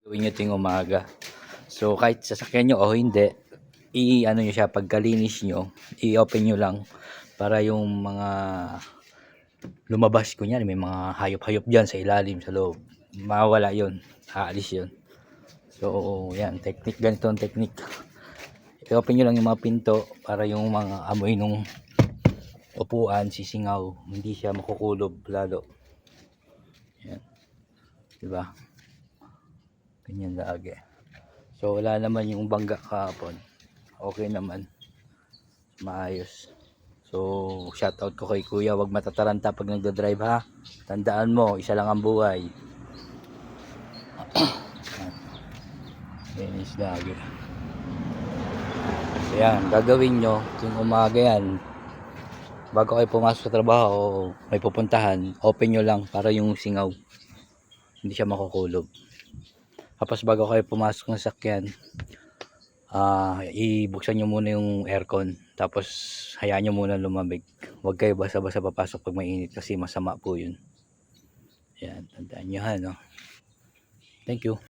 Gawin nyo ting umaga. So kahit sasakyan nyo o hindi, i-ano nyo siya, pagkalinis nyo, i-open nyo lang para yung mga lumabas, kunyari may mga hayop-hayop dyan sa ilalim, sa loob, mawala yun, aalis yun. So yan, technique, ganito ang technique. I-open nyo lang yung mga pinto para yung mga amoy nung upuan, sisingaw, hindi siya makukulob lalo. Yan, diba? Ganyan lagi. So wala naman yung bangga kahapon, okay naman, maayos. So shoutout ko kay kuya, wag matataranta pag nagdadrive ha, tandaan mo, isa lang ang buhay. Finish lagi. So yan, gagawin nyo yung umaga yan, bago kayo pumasok sa trabaho o may pupuntahan, open nyo lang para yung singaw hindi siya makukulob. Tapos bago kayo pumasok ng sakyan, ibuksan nyo muna yung aircon, tapos hayaan nyo muna lumamig. Huwag kayo basa-basa papasok pag mainit kasi masama po yun. Yan, tandaan nyo ha, no? Thank you.